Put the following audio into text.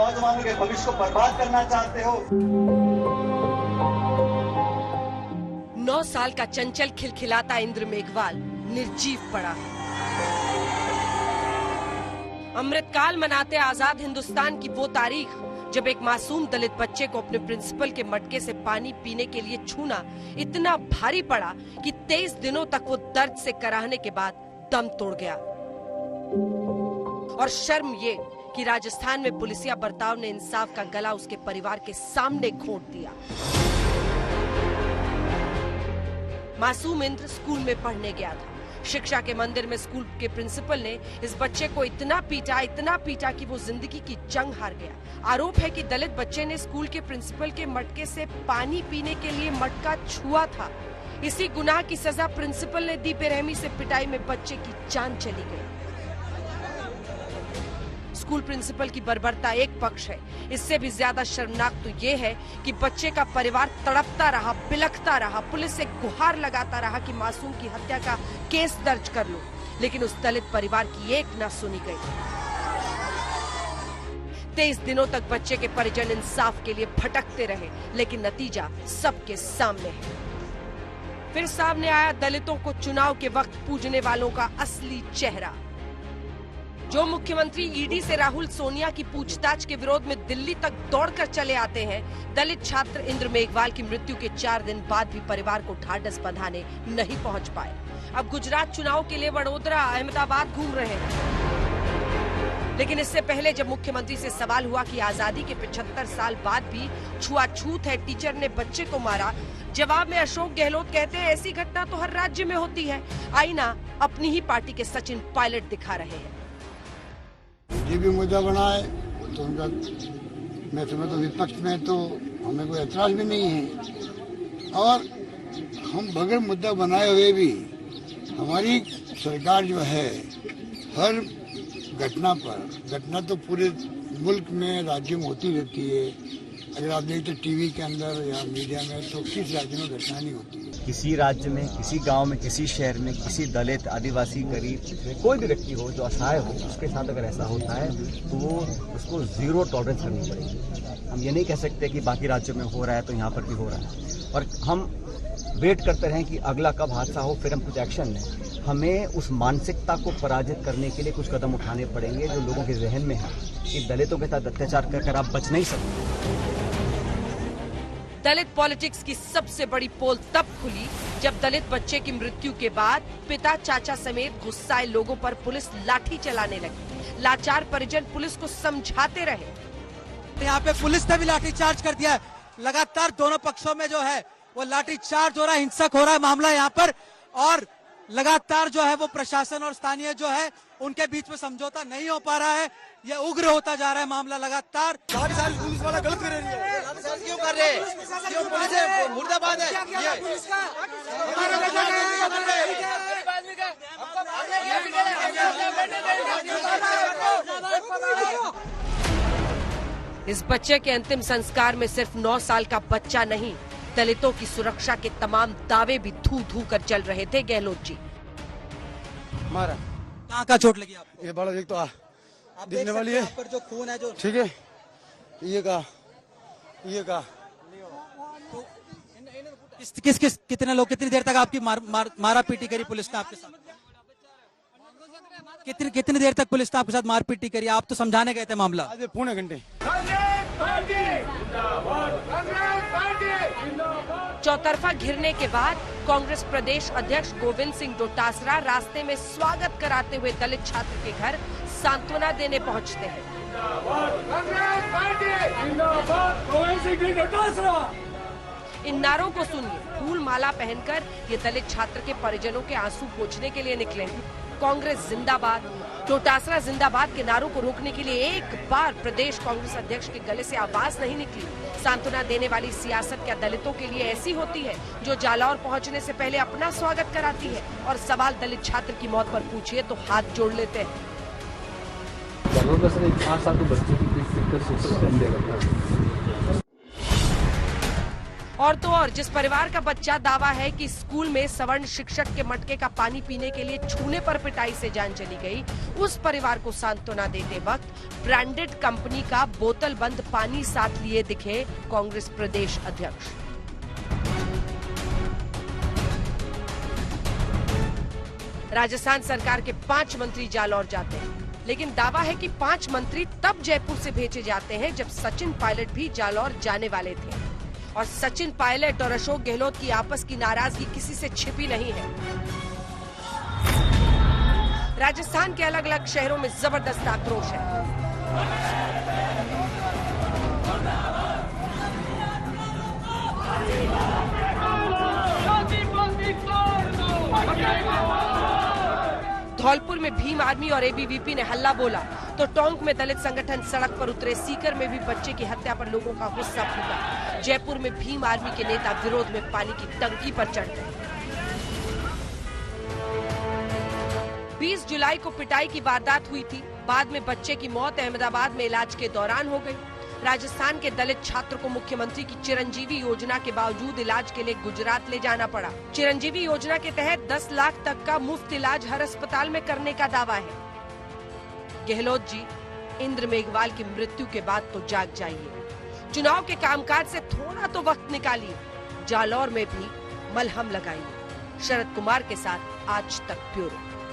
नौजवानों के भविष्य को बर्बाद करना चाहते हो। 9 साल का चंचल खिलखिलाता इंद्र मेघवाल निर्जीव पड़ा। अमृतकाल मनाते आजाद हिंदुस्तान की वो तारीख जब एक मासूम दलित बच्चे को अपने प्रिंसिपल के मटके से पानी पीने के लिए छूना इतना भारी पड़ा कि 23 दिनों तक वो दर्द से कराहने के बाद दम तोड़ गया। और शर्म ये कि राजस्थान में पुलिसिया बर्ताव ने इंसाफ का गला उसके परिवार के सामने घोंट दिया। मासूम इंद्र स्कूल में पढ़ने गया था। शिक्षा के मंदिर में स्कूल के प्रिंसिपल ने इस बच्चे को इतना पीटा कि वो जिंदगी की जंग हार गया। आरोप है कि दलित बच्चे ने स्कूल के प्रिंसिपल के मटके से पानी पीने के लिए मटका छुआ था। इसी गुनाह की सजा प्रिंसिपल ने दी। बेरहमी से पिटाई में बच्चे की जान चली गई। स्कूल प्रिंसिपल की बर्बरता एक पक्ष है, इससे भी ज्यादा शर्मनाक तो ये है कि बच्चे का परिवार तड़पता रहा, बिलखता रहा, पुलिस से गुहार लगाता रहा कि मासूम की हत्या का केस दर्ज कर लो, लेकिन उस दलित परिवार की एक न सुनी गई। 23 दिनों तक बच्चे के परिजन इंसाफ के लिए भटकते रहे, लेकिन नतीजा सबके सामने है। फिर सामने आया दलितों को चुनाव के वक्त पूजने वालों का असली चेहरा। जो मुख्यमंत्री ईडी से राहुल सोनिया की पूछताछ के विरोध में दिल्ली तक दौड़कर चले आते हैं, दलित छात्र इंद्र मेघवाल की मृत्यु के 4 दिन बाद भी परिवार को ढांढस बंधाने नहीं पहुंच पाए। अब गुजरात चुनाव के लिए वडोदरा, अहमदाबाद घूम रहे हैं। लेकिन इससे पहले जब मुख्यमंत्री से सवाल हुआ कि आजादी के 75 साल बाद भी छुआछूत है, टीचर ने बच्चे को मारा, जवाब में अशोक गहलोत कहते हैं ऐसी घटना तो हर राज्य में होती है। आईना अपनी ही पार्टी के सचिन पायलट दिखा रहे हैं। ये भी मुद्दा बना है तो उनका, मैं समझता हूँ विपक्ष में तो हमें कोई ऐतराज भी नहीं है। और हम बगैर मुद्दा बनाए हुए भी हमारी सरकार जो है हर घटना तो पूरे मुल्क में राज्य में होती रहती है। अगर आप देखते टीवी के अंदर या मीडिया में तो किस राज्य में घटना नहीं होती है। किसी राज्य में, किसी गांव में, किसी शहर में, किसी दलित, आदिवासी, गरीब कोई भी व्यक्ति हो जो असहाय हो, उसके साथ अगर ऐसा होता है तो वो उसको 0 टॉलरेंस करनी पड़ेगी। हम ये नहीं कह सकते कि बाकी राज्यों में हो रहा है तो यहाँ पर भी हो रहा है, और हम वेट करते रहें कि अगला कब हादसा हो फिर हम कुछ एक्शन लें। हमें उस मानसिकता को पराजित करने के लिए कुछ कदम उठाने पड़ेंगे जो लोगों के जहन में है कि दलितों के साथ अत्याचार कर आप बच नहीं सकते। दलित पॉलिटिक्स की सबसे बड़ी पोल तब खुली जब दलित बच्चे की मृत्यु के बाद पिता, चाचा समेत गुस्साए लोगों पर पुलिस लाठी चलाने लगी। लाचार परिजन पुलिस को समझाते रहे। यहाँ पे पुलिस ने भी लाठी चार्ज कर दिया है। लगातार दोनों पक्षों में जो है वो लाठी चार्ज हो रहा है, हिंसक हो रहा है मामला यहाँ पर, और लगातार जो है वो प्रशासन और स्थानीय जो है उनके बीच में समझौता नहीं हो पा रहा है। ये उग्र होता जा रहा है मामला लगातार। पुलिस वाला गलत कर रही है, क्यों कर रहे हैं? क्यों पुलिस है मुर्दाबाद है? इस बच्चे के अंतिम संस्कार में सिर्फ 9 साल का बच्चा नहीं, दलितों की सुरक्षा के तमाम दावे भी धू धू कर चल रहे थे। गहलोत जी, मारा कहाँ का चोट लगी आपको? ये बड़ा एक तो दिखने वाली है, पर जो खून है जो ठीक है, ये का तो कितने लोग कितनी देर तक आपकी मारा पीटी करी पुलिस ने आपके साथ? कितनी देर तक पुलिस ने आपके साथ मार पीटी करी? आप तो समझाने गए थे मामला। आज पौने घंटे। चौतरफा घिरने के बाद कांग्रेस प्रदेश अध्यक्ष गोविंद सिंह डोटासरा रास्ते में स्वागत कराते हुए दलित छात्र के घर सांत्वना देने पहुंचते हैं। इन नारों को सुनिए। फूल माला पहनकर ये दलित छात्र के परिजनों के आंसू पोंछने के लिए निकले हैं। कांग्रेस जिंदाबाद, डोटासरा जिंदाबाद के नारों को रोकने के लिए एक बार प्रदेश कांग्रेस अध्यक्ष के गले से आवाज नहीं निकली। सांत्वना देने वाली सियासत क्या दलितों के लिए ऐसी होती है जो जालौर पहुंचने से पहले अपना स्वागत कराती है? और सवाल दलित छात्र की मौत पर पूछिए तो हाथ जोड़ लेते हैं। और तो और जिस परिवार का बच्चा दावा है कि स्कूल में सवर्ण शिक्षक के मटके का पानी पीने के लिए छूने पर पिटाई से जान चली गई, उस परिवार को सांत्वना देते वक्त ब्रांडेड कंपनी का बोतल बंद पानी साथ लिए दिखे कांग्रेस प्रदेश अध्यक्ष। राजस्थान सरकार के 5 मंत्री जालौर जाते हैं, लेकिन दावा है कि 5 मंत्री तब जयपुर से भेजे जाते हैं जब सचिन पायलट भी जालौर जाने वाले थे। और सचिन पायलट और अशोक गहलोत की आपस की नाराजगी किसी से छिपी नहीं है। राजस्थान के अलग अलग शहरों में जबरदस्त आक्रोश है। धौलपुर में भीम आर्मी और एबीवीपी ने हल्ला बोला तो टोंक में दलित संगठन सड़क पर उतरे। सीकर में भी बच्चे की हत्या पर लोगों का गुस्सा फूटा। जयपुर में भीम आर्मी के नेता विरोध में पानी की टंकी पर चढ़ गए। 20 जुलाई को पिटाई की वारदात हुई थी। बाद में बच्चे की मौत अहमदाबाद में इलाज के दौरान हो गई। राजस्थान के दलित छात्र को मुख्यमंत्री की चिरंजीवी योजना के बावजूद इलाज के लिए गुजरात ले जाना पड़ा। चिरंजीवी योजना के तहत 10 लाख तक का मुफ्त इलाज हर अस्पताल में करने का दावा है। गहलोत जी, इंद्र मेघवाल की मृत्यु के बाद तो जाग जाइए। चुनाव के कामकाज से थोड़ा तो वक्त निकालिए। जालौर में भी मलहम लगाइए। शरद कुमार के साथ आज तक ब्यूरो।